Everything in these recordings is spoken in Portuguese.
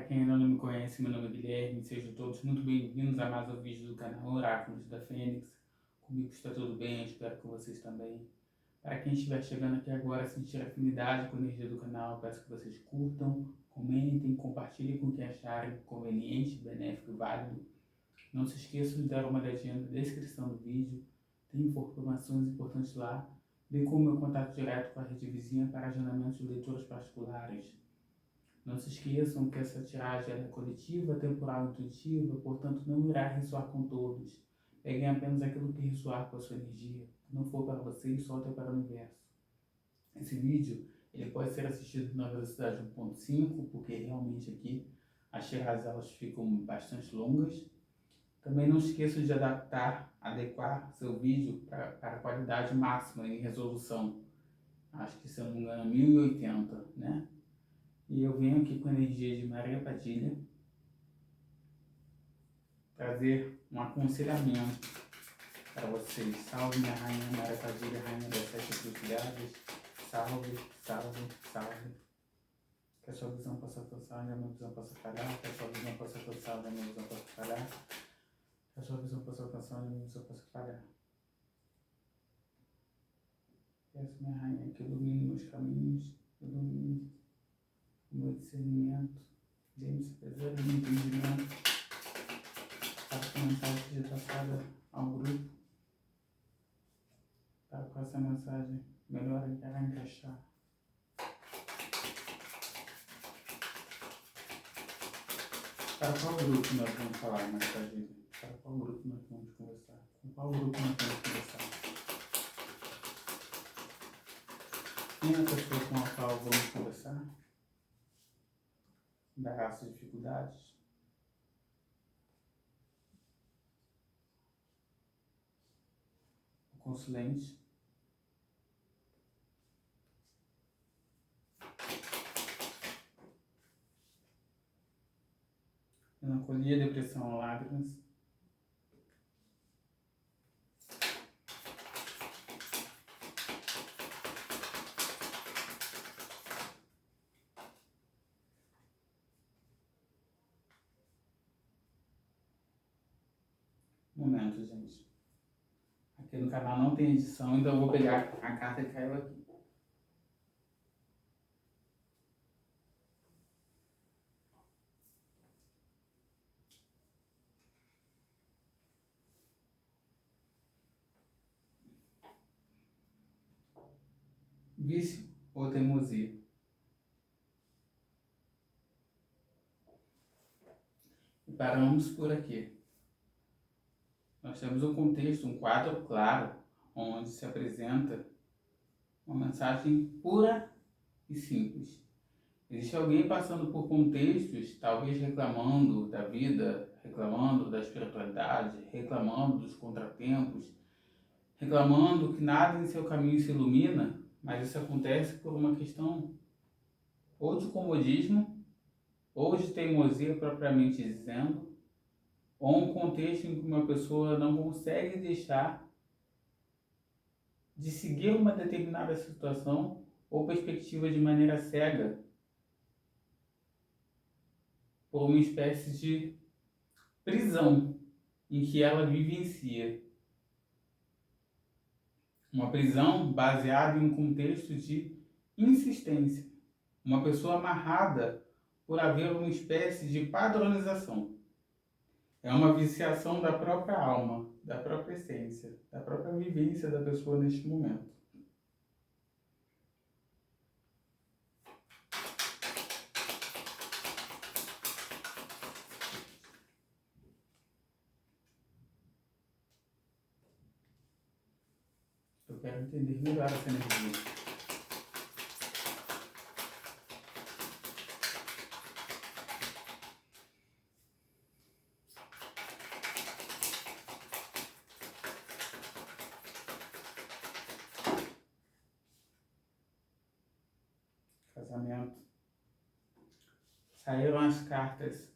quem ainda não me conhece, meu nome é Guilherme, sejam todos muito bem-vindos a mais um vídeo do canal Oráculos da Fênix. Comigo está tudo bem, eu espero que vocês também. Para quem estiver chegando aqui agora, sentir afinidade com a energia do canal, peço que vocês curtam, comentem, compartilhem com quem acharem conveniente, benéfico e válido. Não se esqueçam de dar uma olhadinha na descrição do vídeo, tem informações importantes lá, bem como meu contato direto com a rede vizinha para agendamentos de leituras particulares. Não se esqueçam que essa tiragem é coletiva, temporal e intuitiva, portanto não irá ressoar com todos. Peguem apenas aquilo que ressoar com a sua energia. Se não for para vocês, solte para o universo. Esse vídeo ele pode ser assistido na velocidade 1.5, porque realmente aqui as tiragens elas ficam bastante longas. Também não se esqueçam de adequar seu vídeo para a qualidade máxima em resolução. Acho que, se eu não me engano, 1080, né? E eu venho aqui com a energia de Maria Padilha trazer um aconselhamento para vocês. Salve, minha rainha Maria Padilha, rainha das 7 encruzilhadas. Salve, salve, salve. Que a sua visão possa alcançar, onde a minha visão possa falhar. Que a sua visão possa alcançar, onde a minha visão possa falhar. Que a sua visão possa alcançar, onde a minha visão possa falhar. Peço, minha rainha, que ilumine meus caminhos, ilumine o meu discernimento, dê-me sabedoria e entendimento para que a mensagem seja passada ao grupo, para que essa mensagem melhor encaixar. Para qual grupo nós vamos falar mais tarde? Para qual grupo nós vamos conversar? Com qual grupo nós vamos conversar? Quem é a pessoa com a qual vamos conversar? Dará suas dificuldades? O consulente? Melancolia, depressão, lágrimas? Momento, gente. Aqui no canal não tem edição, então eu vou pegar a carta que caiu aqui. Vício ou teimosia? E paramos por aqui. Nós temos um contexto, um quadro claro, onde se apresenta uma mensagem pura e simples. Existe alguém passando por contextos, talvez reclamando da vida, reclamando da espiritualidade, reclamando dos contratempos, reclamando que nada em seu caminho se ilumina, mas isso acontece por uma questão ou de comodismo, ou de teimosia propriamente dizendo, ou um contexto em que uma pessoa não consegue deixar de seguir uma determinada situação ou perspectiva de maneira cega, por uma espécie de prisão em que ela vivencia. Uma prisão baseada em um contexto de insistência. Uma pessoa amarrada por haver uma espécie de padronização. É uma viciação da própria alma, da própria essência, da própria vivência da pessoa neste momento. Eu quero entender melhor essa energia. Casamento. Saíram as cartas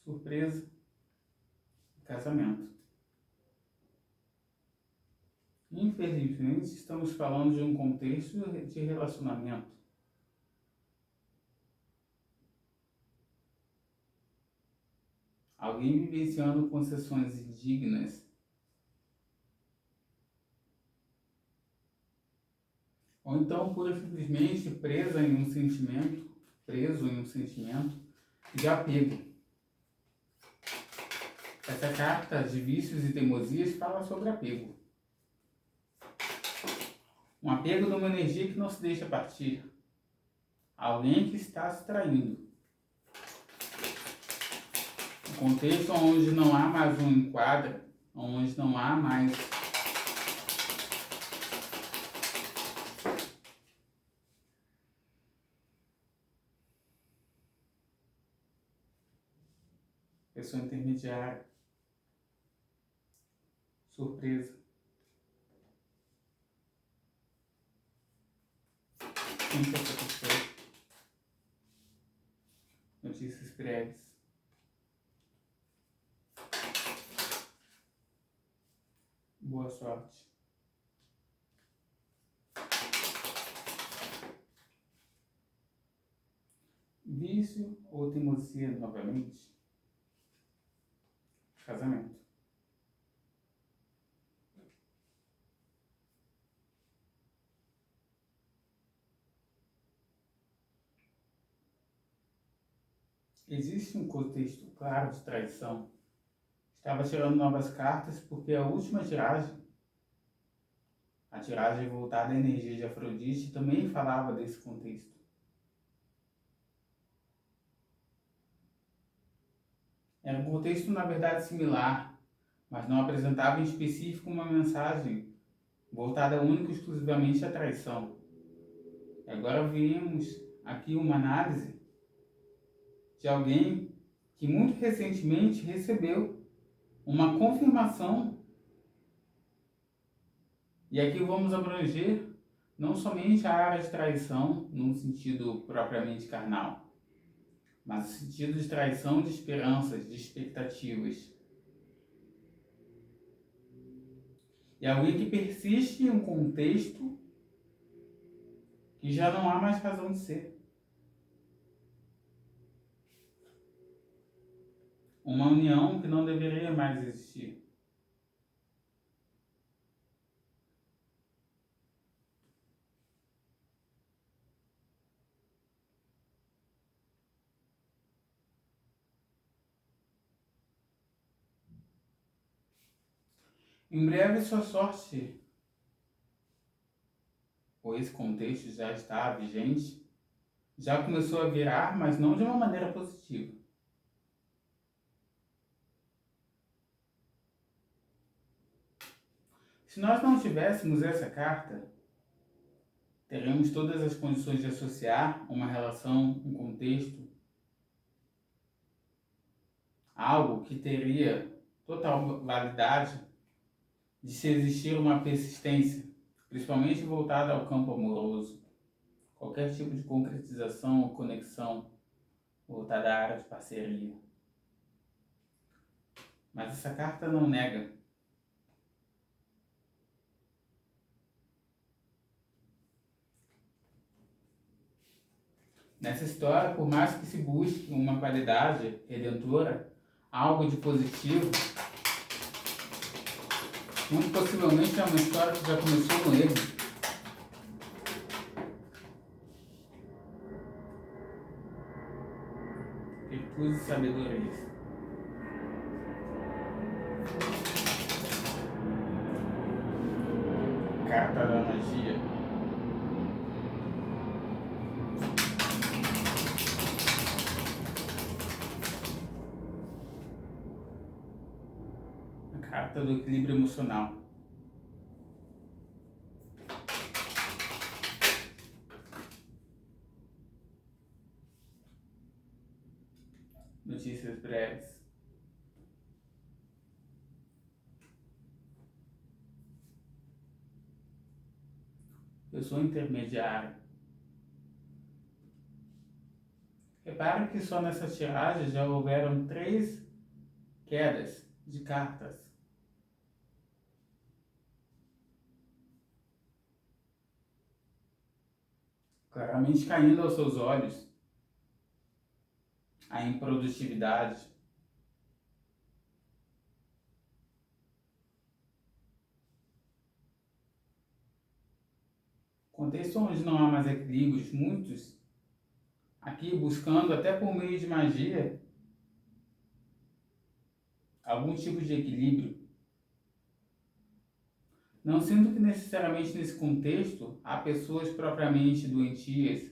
surpresa e casamento. Infelizmente, estamos falando de um contexto de relacionamento. Alguém vivenciando concessões indignas, ou então pura e simplesmente preso em um sentimento de apego. Essa carta de vícios e teimosias fala sobre apego. Um apego de uma energia que não se deixa partir. Alguém que está se traindo. Um contexto onde não há mais um enquadro, onde não há mais pessoa intermediária, surpresa. Quem que é essa pessoa? Notícias breves. Boa sorte. Vício ou teimosia novamente? Casamento. Existe um contexto claro de traição. Estava tirando novas cartas porque a última tiragem, a tiragem voltada à energia de Afrodite, também falava desse contexto. Era um contexto, na verdade, similar, mas não apresentava em específico uma mensagem voltada única e exclusivamente à traição. E agora vemos aqui uma análise de alguém que muito recentemente recebeu uma confirmação, e aqui vamos abranger não somente a área de traição num sentido propriamente carnal, mas no sentido de traição de esperanças, de expectativas. E alguém que persiste em um contexto que já não há mais razão de ser. Uma união que não deveria mais existir. Em breve sua sorte, ou esse contexto já está vigente, já começou a virar, mas não de uma maneira positiva. Se nós não tivéssemos essa carta, teremos todas as condições de associar uma relação, um contexto, algo que teria total validade de se existir uma persistência, principalmente voltada ao campo amoroso, qualquer tipo de concretização ou conexão voltada à área de parceria. Mas essa carta não nega. Nessa história, por mais que se busque uma qualidade redentora, algo de positivo, muito possivelmente é uma história que já começou no erro. Virtude e sabedoria. Carta da magia. A carta do equilíbrio emocional. Notícias breves. Pessoa intermediária. Repare que só nessa tiragem já houveram 3 quedas de cartas. Claramente caindo aos seus olhos a improdutividade, Contexto onde não há mais equilíbrios, muitos aqui buscando, até por meio de magia, algum tipo de equilíbrio. Não sinto que necessariamente nesse contexto há pessoas propriamente doentias,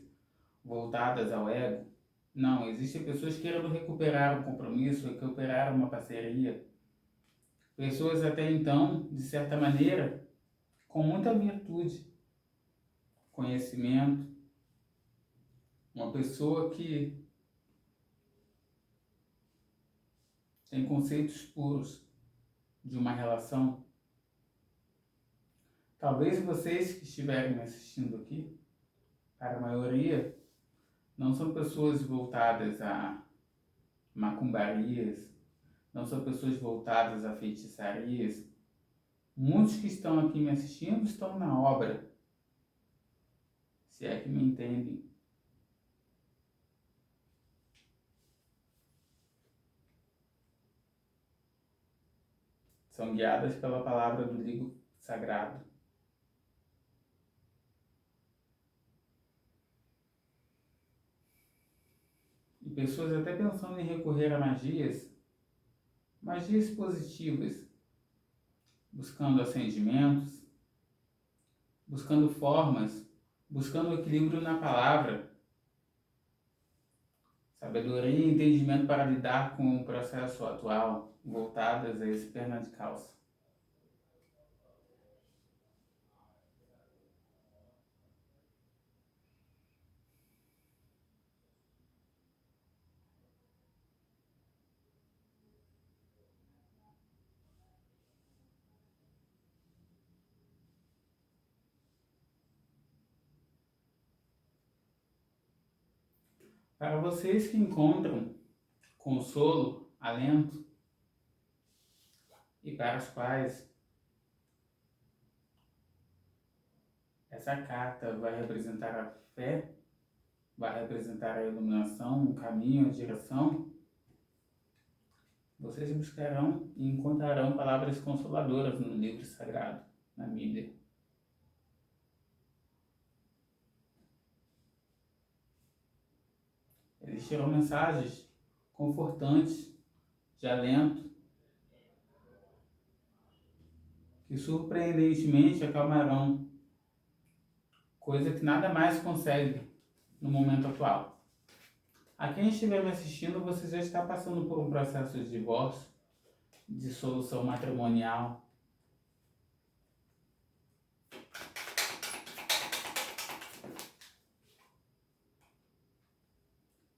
voltadas ao ego. Não, existem pessoas querendo recuperar um compromisso, recuperar uma parceria. Pessoas até então, de certa maneira, com muita virtude, conhecimento. Uma pessoa que tem conceitos puros de uma relação. Talvez vocês que estiverem me assistindo aqui, para a maioria, não são pessoas voltadas a macumbarias, não são pessoas voltadas a feitiçarias. Muitos que estão aqui me assistindo estão na obra, se é que me entendem. São guiadas pela palavra do livro sagrado. E pessoas até pensando em recorrer a magias positivas, buscando acendimentos, buscando formas, buscando equilíbrio na palavra, sabedoria e entendimento para lidar com o processo atual, voltadas a esse perna de calça. Para vocês que encontram consolo, alento, e para os quais essa carta vai representar a fé, vai representar a iluminação, o caminho, a direção, vocês buscarão e encontrarão palavras consoladoras no livro sagrado, na Bíblia. Existirão mensagens confortantes, de alento, que surpreendentemente acalmarão, coisa que nada mais consegue no momento atual. A quem estiver me assistindo, você já está passando por um processo de divórcio, de dissolução matrimonial.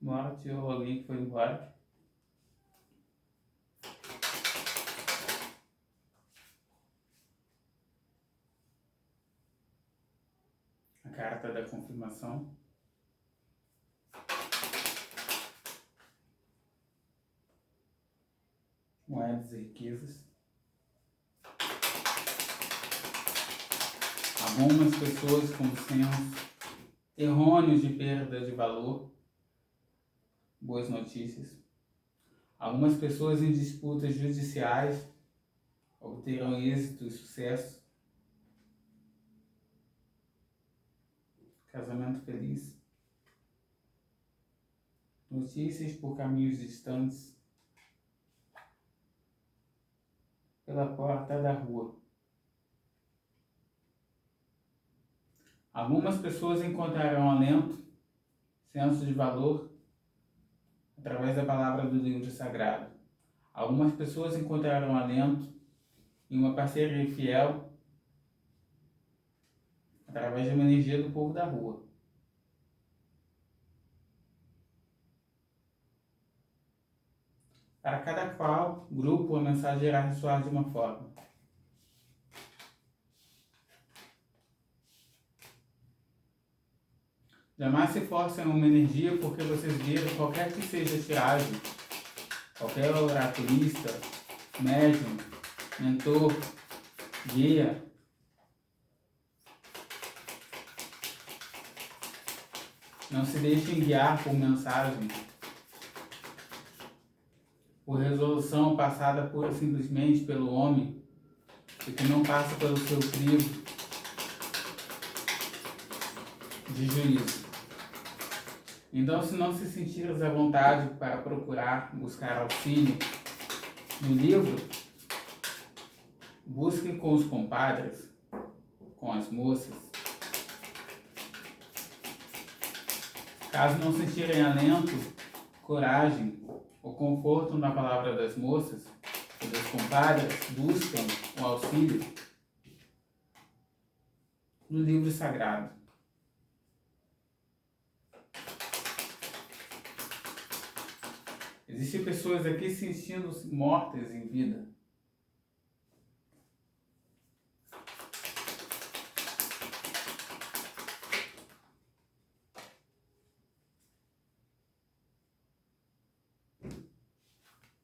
Morte ou alguém que foi embora. A carta da confirmação. Moedas e riquezas. Algumas pessoas com senso errôneos de perda de valor. Boas notícias. Algumas pessoas em disputas judiciais obterão êxito e sucesso. Casamento feliz. Notícias por caminhos distantes. Pela porta da rua. Algumas pessoas encontrarão alento, senso de valor, através da palavra do livro sagrado. Algumas pessoas encontrarão alento em uma parceria fiel, através de uma energia do povo da rua. Para cada qual grupo, a mensagem irá ressoar de uma forma. Jamais se forcem uma energia porque vocês viram qualquer que seja a tiragem, qualquer oraculista, médium, mentor, guia, não se deixem guiar por mensagem, por resolução passada pura e simplesmente pelo homem, e que não passa pelo seu crivo. de juízo. Então, se não se sentires à vontade para buscar auxílio no livro, busque com os compadres, com as moças. Caso não sentirem alento, coragem ou conforto na palavra das moças e dos compadres, buscam o auxílio no livro sagrado. Existem pessoas aqui se sentindo mortas em vida.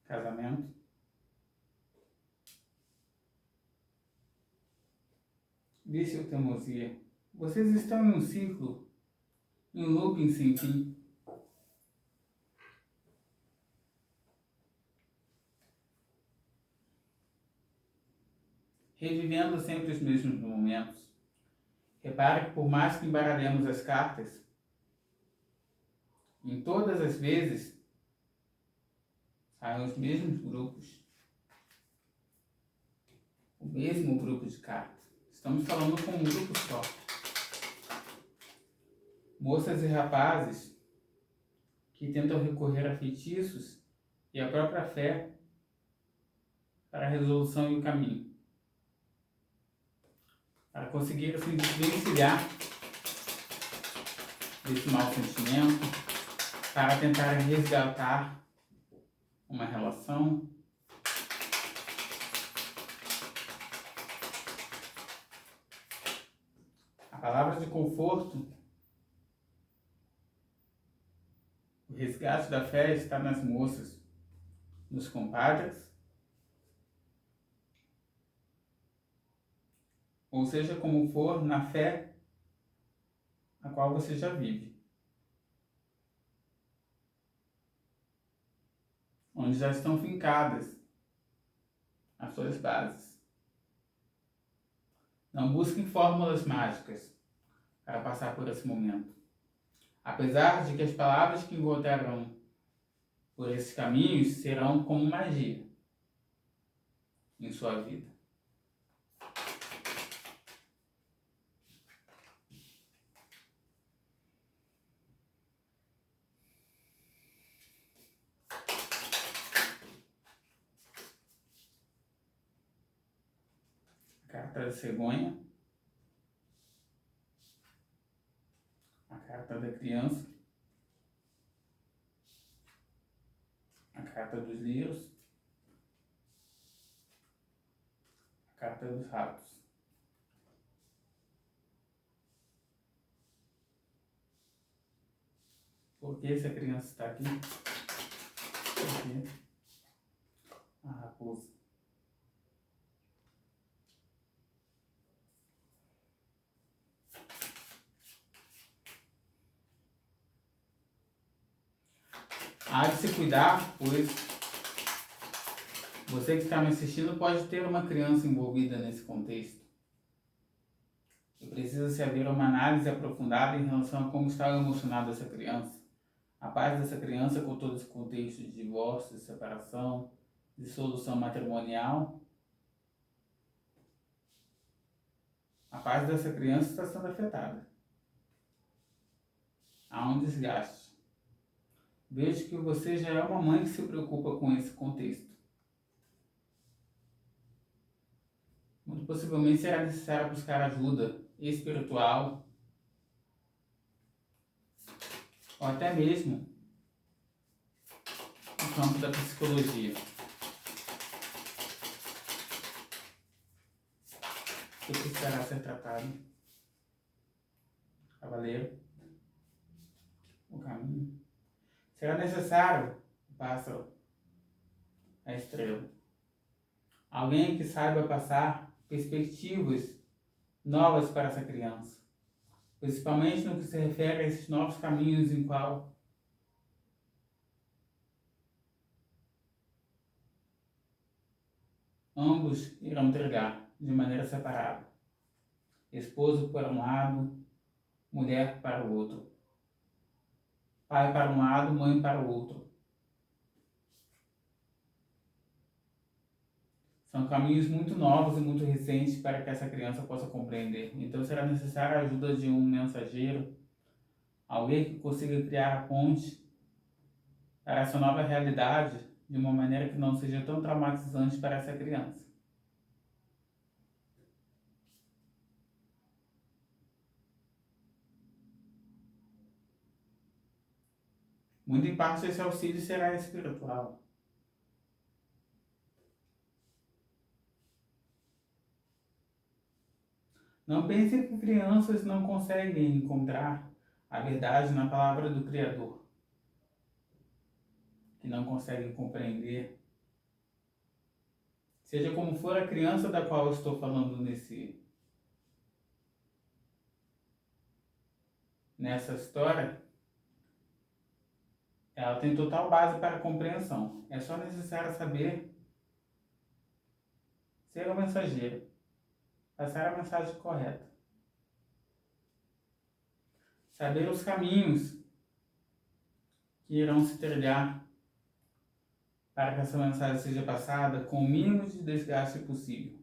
Casamento. Vício ou teimosia. Vocês estão em um ciclo, em um looping sem fim. Revivendo sempre os mesmos momentos. Repare que por mais que embaralhemos as cartas, em todas as vezes saem os mesmos grupos. O mesmo grupo de cartas. Estamos falando com um grupo só. Moças e rapazes que tentam recorrer a feitiços e a própria fé para a resolução e o caminho. Para conseguir se desvencilhar desse mau sentimento, para tentar resgatar uma relação. A palavra de conforto, o resgate da fé está nas moças, nos compadres, ou seja, como for, na fé a qual você já vive, onde já estão fincadas as suas bases. Não busquem fórmulas mágicas para passar por esse momento. Apesar de que as palavras que encontrarão por esses caminhos serão como magia em sua vida. A carta da cegonha, a carta da criança, a carta dos lírios, a carta dos ratos. Por que essa criança está aqui? Porque a raposa. Há de se cuidar, pois você que está me assistindo pode ter uma criança envolvida nesse contexto. E precisa se haver uma análise aprofundada em relação a como está emocionada essa criança. A paz dessa criança com todo esse contexto de divórcio, de separação, dissolução matrimonial. A paz dessa criança está sendo afetada. Há um desgaste. Vejo que você já é uma mãe que se preocupa com esse contexto. Muito possivelmente será necessário buscar ajuda espiritual ou até mesmo no campo da psicologia. O que precisará ser tratado? Cavaleiro, o caminho. Será necessário o pássaro, a estrela. Alguém que saiba passar perspectivas novas para essa criança. Principalmente no que se refere a esses novos caminhos em qual ambos irão trilhar de maneira separada. Esposo por um lado, mulher para o outro, pai para um lado, mãe para o outro. São caminhos muito novos e muito recentes para que essa criança possa compreender. Então será necessária a ajuda de um mensageiro, alguém que consiga criar a ponte para essa nova realidade de uma maneira que não seja tão traumatizante para essa criança. Muito em parte esse auxílio será espiritual. Não pense que crianças não conseguem encontrar a verdade na palavra do Criador, que não conseguem compreender. Seja como for a criança da qual eu estou falando nessa história, ela tem total base para a compreensão. É só necessário saber ser o mensageiro, passar a mensagem correta, saber os caminhos que irão se trilhar para que essa mensagem seja passada com o mínimo de desgaste possível.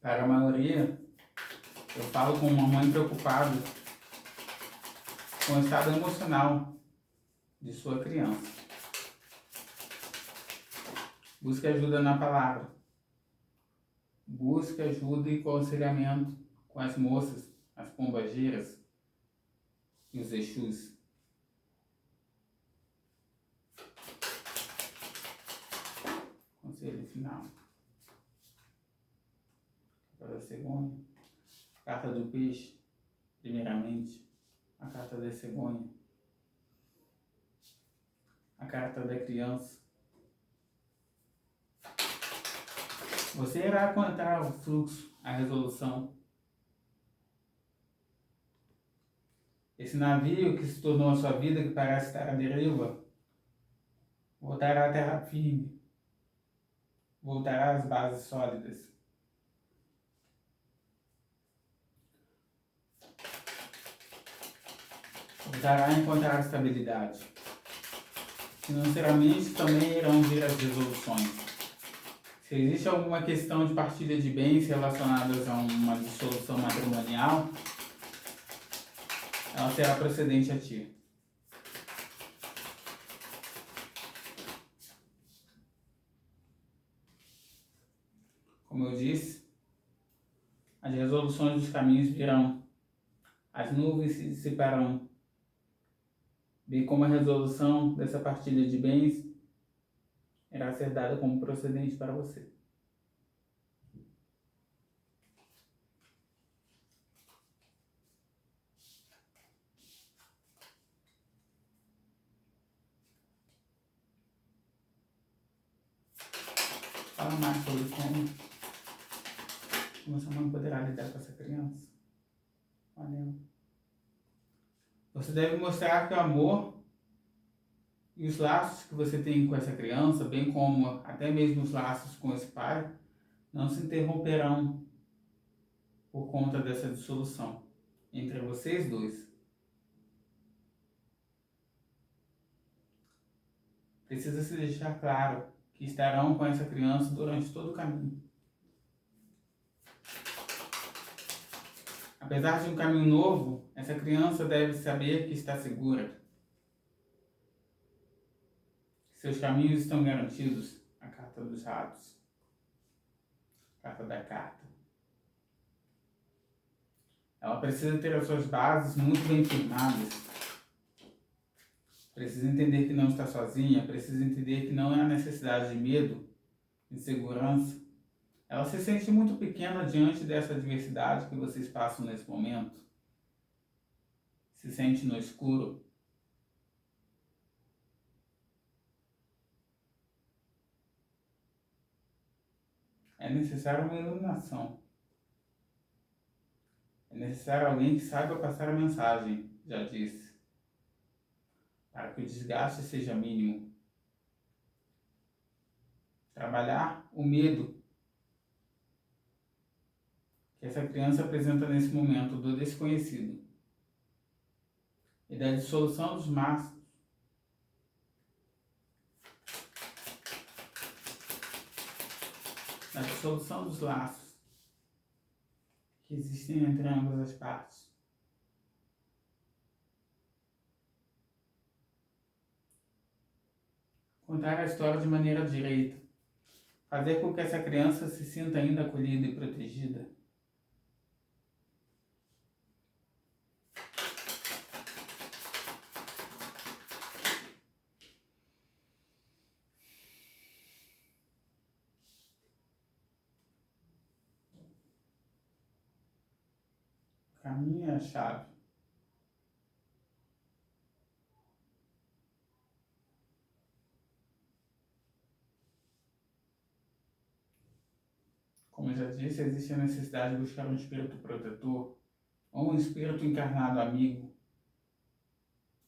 Para a maioria, eu falo com uma mãe preocupada com o estado emocional de sua criança. Busque ajuda na palavra. Busque ajuda e aconselhamento com as moças, as pombageiras e os exus. Conselho final. Para a cegonha. Carta do peixe, primeiramente. A carta da cegonha. A carta da criança. Você irá encontrar o fluxo, a resolução. Esse navio que se tornou a sua vida, que parece estar à deriva, voltará à terra firme, voltará às bases sólidas. Voltará a encontrar estabilidade. Financeiramente também irão vir as resoluções. Se existe alguma questão de partilha de bens relacionadas a uma dissolução matrimonial, ela será procedente a ti. Como eu disse, as resoluções dos caminhos virão, as nuvens se dissiparão, bem como a resolução dessa partilha de bens irá ser dada como procedente para você. Fala mais sobre como essa mãe poderá lidar com essa criança. Valeu. Você deve mostrar que o amor e os laços que você tem com essa criança, bem como até mesmo os laços com esse pai, não se interromperão por conta dessa dissolução entre vocês dois. Precisa se deixar claro que estarão com essa criança durante todo o caminho. Apesar de um caminho novo, essa criança deve saber que está segura. Seus caminhos estão garantidos. A carta dos ratos. Carta da carta. Ela precisa ter as suas bases muito bem firmadas. Precisa entender que não está sozinha. Precisa entender que não é a necessidade de medo, insegurança. Ela se sente muito pequena diante dessa adversidade que vocês passam nesse momento. Se sente no escuro. É necessário uma iluminação. É necessário alguém que saiba passar a mensagem, já disse, para que o desgaste seja mínimo. trabalhar o medo que essa criança apresenta nesse momento do desconhecido e da dissolução dos laços, da dissolução dos laços que existem entre ambas as partes. Contar a história de maneira direita, fazer com que essa criança se sinta ainda acolhida e protegida. O caminho é a chave. Como eu já disse, existe a necessidade de buscar um espírito protetor ou um espírito encarnado amigo,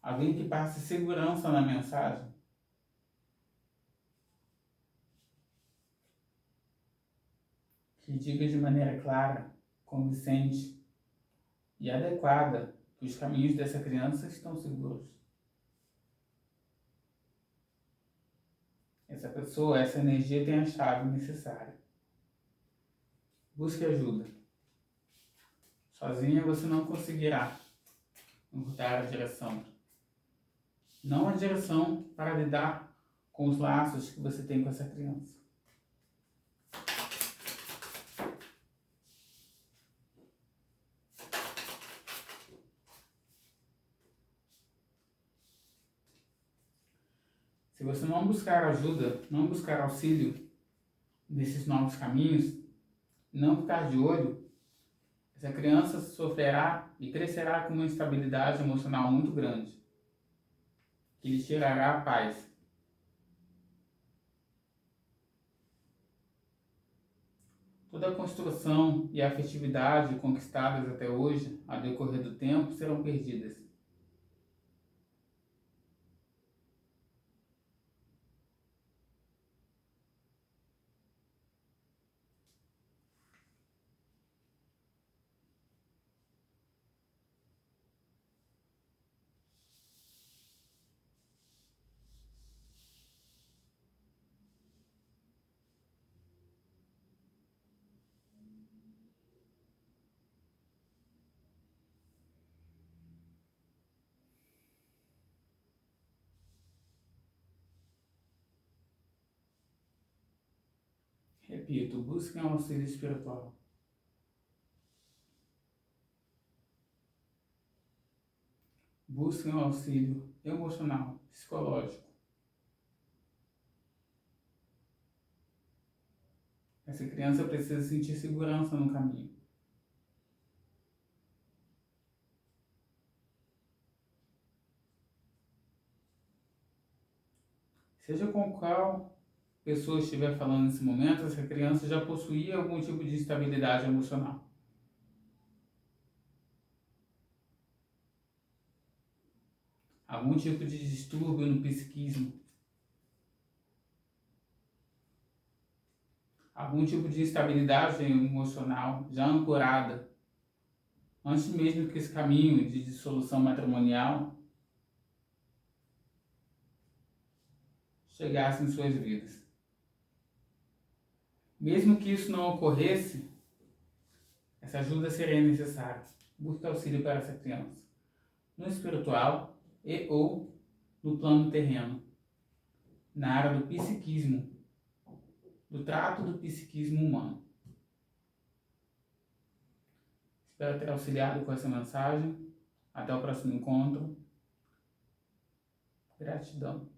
alguém que passe segurança na mensagem, que diga de maneira clara, convincente e adequada que os caminhos dessa criança estão seguros. Essa pessoa, essa energia tem a chave necessária. Busque ajuda. Sozinha você não conseguirá encontrar a direção. Não a direção para lidar com os laços que você tem com essa criança. Se você não buscar ajuda, não buscar auxílio nesses novos caminhos, não ficar de olho, essa criança sofrerá e crescerá com uma instabilidade emocional muito grande, que lhe tirará a paz. Toda a construção e a afetividade conquistadas até hoje, ao decorrer do tempo, serão perdidas. Repito, busquem um auxílio espiritual. Busquem um auxílio emocional, psicológico. Essa criança precisa sentir segurança no caminho. Seja com qual pessoa estiver falando nesse momento, essa criança já possuía algum tipo de instabilidade emocional. Algum tipo de distúrbio no psiquismo. Algum tipo de instabilidade emocional já ancorada. Antes mesmo que esse caminho de dissolução matrimonial chegasse em suas vidas. Mesmo que isso não ocorresse, essa ajuda seria necessária. Busque auxílio para essa criança, no espiritual e ou no plano terreno, na área do psiquismo, do trato do psiquismo humano. Espero ter auxiliado com essa mensagem. Até o próximo encontro. Gratidão.